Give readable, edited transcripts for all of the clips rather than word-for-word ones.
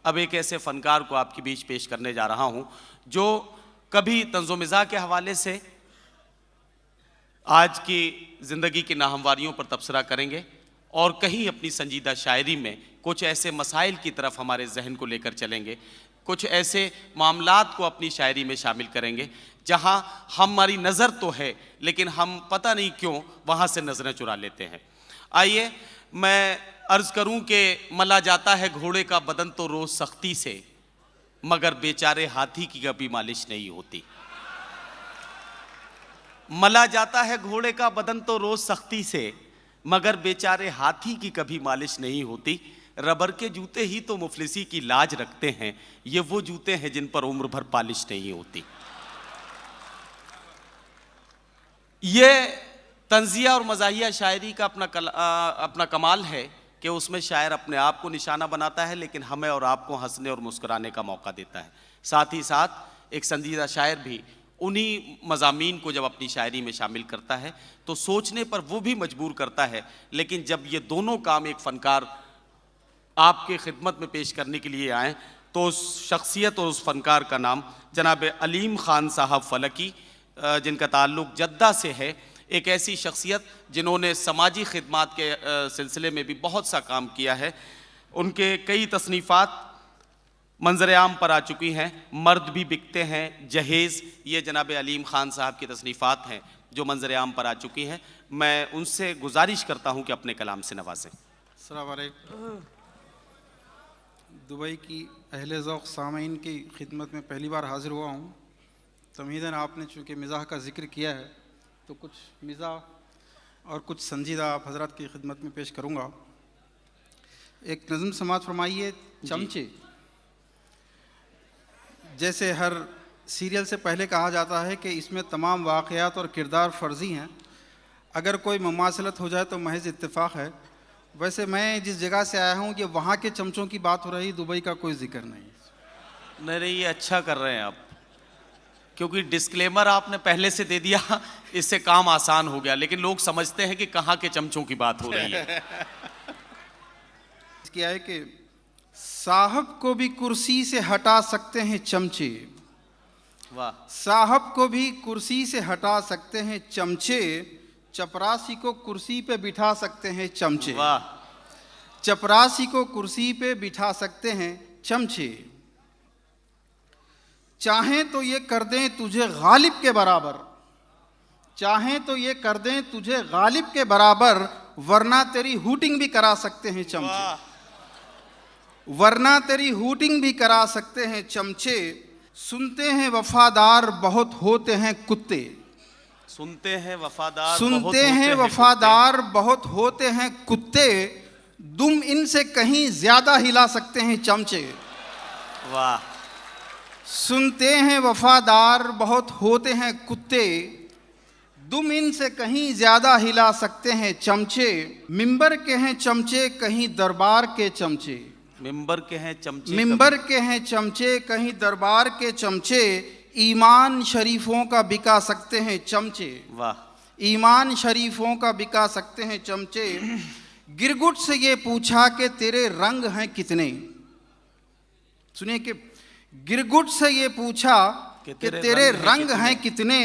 अब एक ऐसे फनकार को आपके बीच पेश करने जा रहा हूं जो कभी तंज़ो-मिज़ाह के हवाले से आज की ज़िंदगी की नाहमवारियों पर तबसरा करेंगे और कहीं अपनी संजीदा शायरी में कुछ ऐसे मसाइल की तरफ हमारे जहन को लेकर चलेंगे, कुछ ऐसे मामलात को अपनी शायरी में शामिल करेंगे जहां हमारी नज़र तो है लेकिन हम पता नहीं क्यों वहां से नज़रें चुरा लेते हैं। आइए मैं अर्ज़ करूं कि मला जाता है घोड़े का बदन तो रोज़ सख्ती से, मगर बेचारे हाथी की कभी मालिश नहीं होती। मला जाता है घोड़े का बदन तो रोज़ सख्ती से, मगर बेचारे हाथी की कभी मालिश नहीं होती। रबर के जूते ही तो मुफलिसी की लाज रखते हैं, ये वो जूते हैं जिन पर उम्र भर पालिश नहीं होती। ये तंज़िया और मज़ाहिया शायरी का अपना कमाल है कि उसमें शायर अपने आप को निशाना बनाता है लेकिन हमें और आपको हंसने और मुस्कुराने का मौका देता है। साथ ही साथ एक संजीदा शायर भी उन्हीं मज़ामीन को जब अपनी शायरी में शामिल करता है तो सोचने पर वो भी मजबूर करता है। लेकिन जब ये दोनों काम एक फ़नकार आपके खिदमत में पेश करने के लिए आएँ तो उस शख्सियत और उस फ़नकार का नाम जनाब अलीम ख़ान साहब फ़लकी, जिनका ताल्लुक़ जद्दा से है। एक ऐसी शख्सियत जिन्होंने समाजी खिदमात के सिलसिले में भी बहुत सा काम किया है। उनके कई तसनीफ़ात मंजर आम पर आ चुकी हैं। मर्द भी बिकते हैं, जहेज़, ये जनाब अलीम ख़ान साहब की तसनीफ़ात हैं जो मंजर आम पर आ चुकी हैं। मैं उनसे गुजारिश करता हूँ कि अपने कलाम से नवाजें। अस्सलाम वालेकुम। दुबई की अहले ज़ौक़ सामीन की खिदमत में पहली बार हाज़िर हुआ हूँ। तमहीदन आपने चूँकि मिज़ाह का ज़िक्र किया है तो कुछ मिज़ाह और कुछ संजीदा आप हज़रात की खिदमत में पेश करूँगा। एक नज़म समात फरमाइए, चमचे। जैसे हर सीरियल से पहले कहा जाता है कि इसमें तमाम वाक़यात और किरदार फ़र्ज़ी हैं, अगर कोई मुमासलत हो जाए तो महज़ इत्तेफ़ाक है। वैसे मैं जिस जगह से आया हूँ ये वहाँ के चमचों की बात हो रही, दुबई का कोई ज़िक्र नहीं। नहीं, ये अच्छा कर रहे हैं आप, क्योंकि डिस्क्लेमर आपने पहले से दे दिया, इससे काम आसान हो गया। लेकिन लोग समझते हैं कि कहाँ के चमचों की बात हो रही है। क्या है कि साहब को भी कुर्सी से हटा सकते हैं चमचे। वाह। साहब को भी कुर्सी से हटा सकते हैं चमचे, चपरासी को कुर्सी पे बिठा सकते हैं चमचे। वाह। चपरासी को कुर्सी पे बिठा सकते हैं चमचे। चाहें तो ये कर दें तुझे गालिब के बराबर, चाहें तो ये कर दें तुझे गालिब के बराबर, वरना तेरी हूटिंग भी करा सकते हैं चमचे। वरना तेरी हूटिंग भी करा सकते हैं चमचे। सुनते हैं वफादार बहुत होते हैं कुत्ते। सुनते हैं वफादार, सुनते हैं वफादार बहुत होते हैं कुत्ते, दुम इनसे कहीं ज्यादा हिला सकते हैं चमचे। वाह। सुनते हैं वफादार बहुत होते हैं कुत्ते, दुम इनसे कहीं ज्यादा हिला सकते हैं चमचे। मिंबर के हैं चमचे कहीं दरबार के चमचे। मिंबर के हैं चमचे, मिंबर के हैं चमचे कहीं दरबार के चमचे, ईमान शरीफों का बिका सकते हैं चमचे। वाह। ईमान शरीफों का बिका सकते हैं चमचे। गिरगुट से ये पूछा कि तेरे रंग हैं कितने। सुनिए कि गिरगुट से ये पूछा कि तेरे रंग हैं कितने,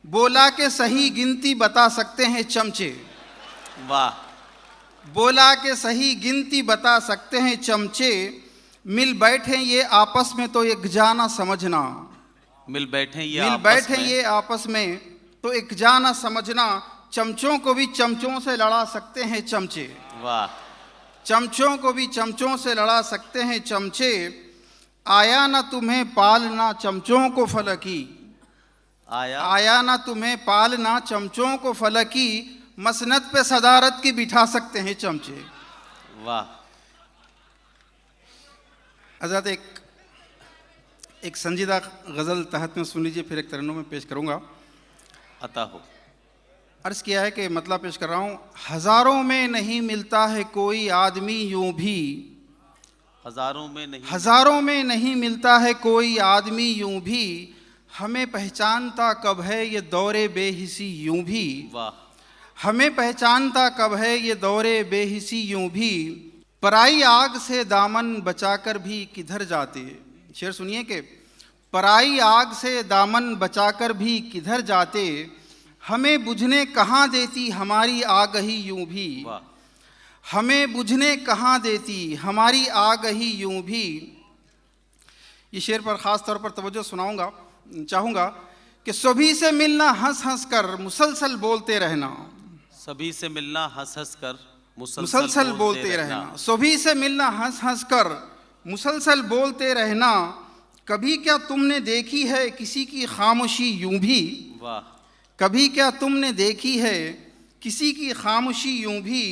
बोला कि सही गिनती बता सकते हैं चमचे। वाह। बोला कि सही गिनती बता सकते हैं चमचे। मिल बैठे ये आपस में तो एक जाना समझना। मिल बैठे ये आपस में तो एक जाना समझना। चमचों को भी चमचों से लड़ा सकते हैं चमचे। वाह। चमचों को भी चमचों से लड़ा सकते हैं चमचे। आया ना तुम्हें पालना चमचों को फलकी। आया ना तुम्हें पालना चमचों को फलकी, मसनद पे सदारत की बिठा सकते हैं चमचे। वाह। आज़ाद एक संजीदा गज़ल तहत में सुन लीजिए, फिर एक तरन्नुम में पेश करूँगा। अता हो। अर्ज़ किया है कि मतलब पेश कर रहा हूँ। हज़ारों में नहीं मिलता है कोई आदमी यूं भी, हज़ारों में नहीं मिलता है कोई आदमी यूं भी, हमें पहचानता कब है ये दौरे बेहिसी यूं भी। वाह। हमें पहचानता कब है ये दौरे बेहिसी यूं भी, पराई आग से दामन बचाकर भी किधर जाते। शेर सुनिए कि पराई आग से दामन बचाकर भी किधर जाते, हमें बुझने कहाँ देती हमारी आगही यूं भी। वाह। हमें बुझने कहाँ देती हमारी आगही यूं भी। ये शेर पर ख़ास तौर पर तवज्जो चाहूँगा कि सभी से मिलना हंस हंस कर मुसलसल बोलते रहना। सभी से मिलना हंस हंस कर मुसलसल बोलते रहना। सभी से मिलना हंस हंस कर मुसलसल बोलते रहना। कभी क्या तुमने देखी है किसी की खामोशी यूं भी। वाह। कभी क्या तुमने देखी है किसी की खामोशी यूं भी।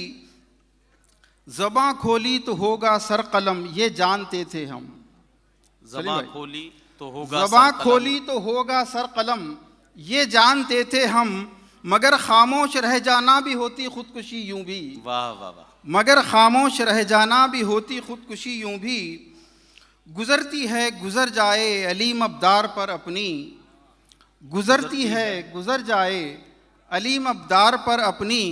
ज़बां खोली तो होगा सर कलम ये जानते थे हम। ज़बां खोली तो होगा ज़बां खोली तो होगा सर कलम ये जानते थे हम। मगर खामोश रह जाना भी होती खुदकुशी यूं भी। वाह वाह वाह। मगर खामोश रह जाना भी होती खुदकुशी यूं भी। गुजरती है गुजर जाए अलीम अब्दार पर अपनी। गुजरती है गुजर जाए अलीम अब्दार पर अपनी।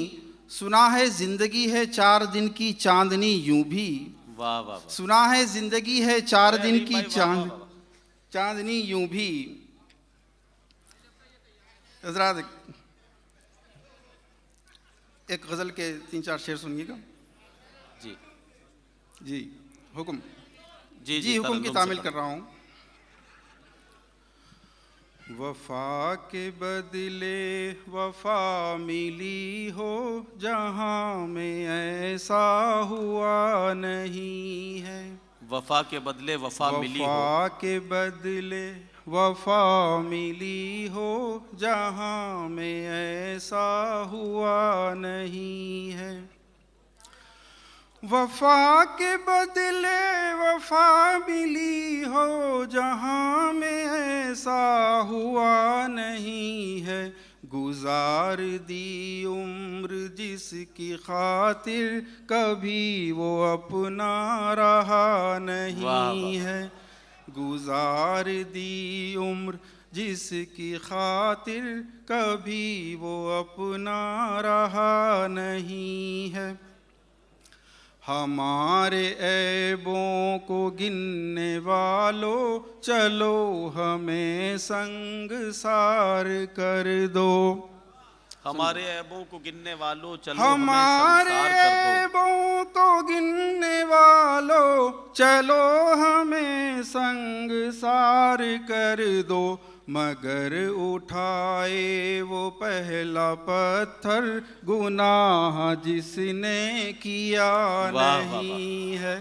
सुना है जिंदगी है 4 दिन की चांदनी यूं भी। वाह वाह। सुना है जिंदगी है 4 दिन की चांदनी यूं भी। हज़रात एक गज़ल के 3-4 शेर सुनिएगा। जी जी हुक्म। जी जी हुक्म की तामील कर रहा हूँ। वफा के बदले वफा मिली हो जहाँ में ऐसा हुआ नहीं है। वफा के बदले वफा मिली हो। वफा के बदले वफा मिली हो जहाँ में ऐसा हुआ नहीं है। वफा के बदले वफा मिली हो जहाँ में ऐसा हुआ नहीं है। गुजार दी उम्र जिसकी खातिर कभी वो अपना रहा नहीं है। गुजार दी उम्र जिसकी खातिर कभी वो अपना रहा नहीं है। हमारे ऐबों को गिनने वालों चलो हमें संगसार कर दो। हमारे ऐबों को गिनने वालों चलो हमारे ऐबों को गिनने वालों चलो हमें संगसार कर दो। मगर उठाए वो पहला पत्थर गुनाह जिसने किया नहीं है।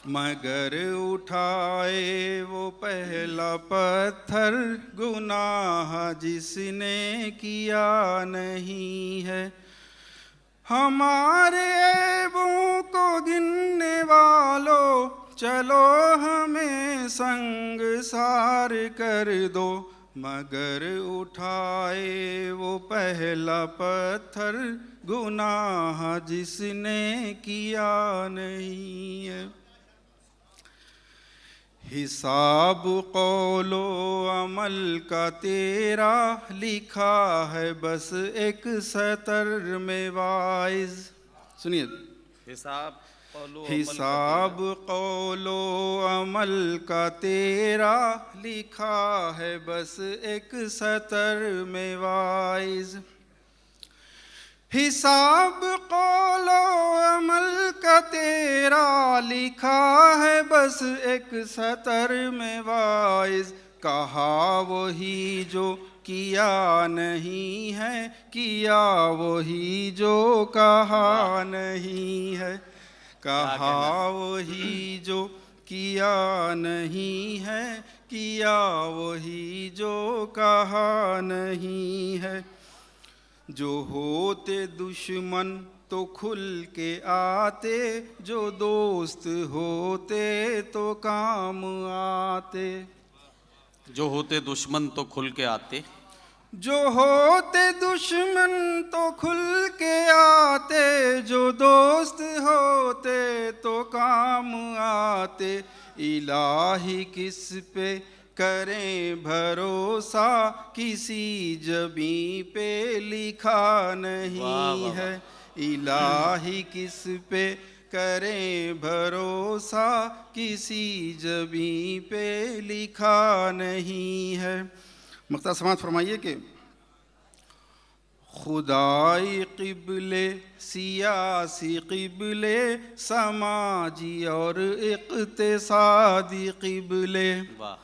मगर उठाए वो पहला पत्थर गुनाह जिसने किया नहीं है। हमारे ऐबों को गिनने वालों चलो हमें संगसार कर दो। मगर उठाए वो पहला पत्थर गुनाह जिसने किया नहीं है। हिसाब कौलो अमल का तेरा लिखा है बस एक सतर में वाइज। सुनिए। हिसाब कौलो अमल का तेरा लिखा है बस एक सतर में वाइज। हिसाब कौलो अमल का तेरा लिखा है बस एक सतर में वाइज। कहा वही जो किया नहीं है, किया वही जो कहा नहीं है। कहा वही जो किया नहीं है, किया वही जो कहा नहीं है। जो होते दुश्मन तो खुल के आते, जो दोस्त होते तो काम आते। जो होते दुश्मन तो खुल के आते। जो होते दुश्मन तो खुल के आते, जो दोस्त होते तो काम आते। इलाही किस पे करें भरोसा, किसी जबी पे लिखा नहीं है। इलाही किस पे करें भरोसा, किसी जबी पे लिखा नहीं है। मक्ता समात फरमाइए कि खुदाई क़िबले, सियासी क़िबले, समाजी और इक़्तिसादी क़िबले। वाह।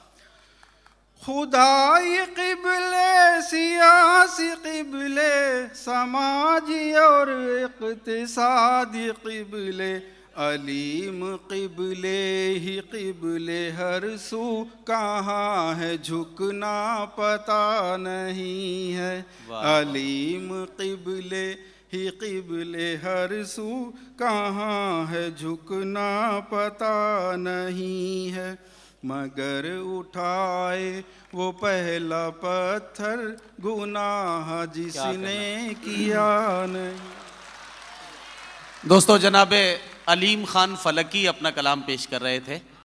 खुदाई क़िबले, सियासी क़िबले, समाजी और इक़्तिसादी क़िबले, अलीम क़िबले ही क़िबले हर सू, कहाँ है झुकना पता नहीं है। अलीम क़िबले ही क़िबले हर सू, कहाँ है झुकना पता नहीं है। मगर उठाए वो पहला पत्थर, गुनाह जिसने किया नहीं। दोस्तों, जनाब अलीम खान फलकी अपना कलाम पेश कर रहे थे।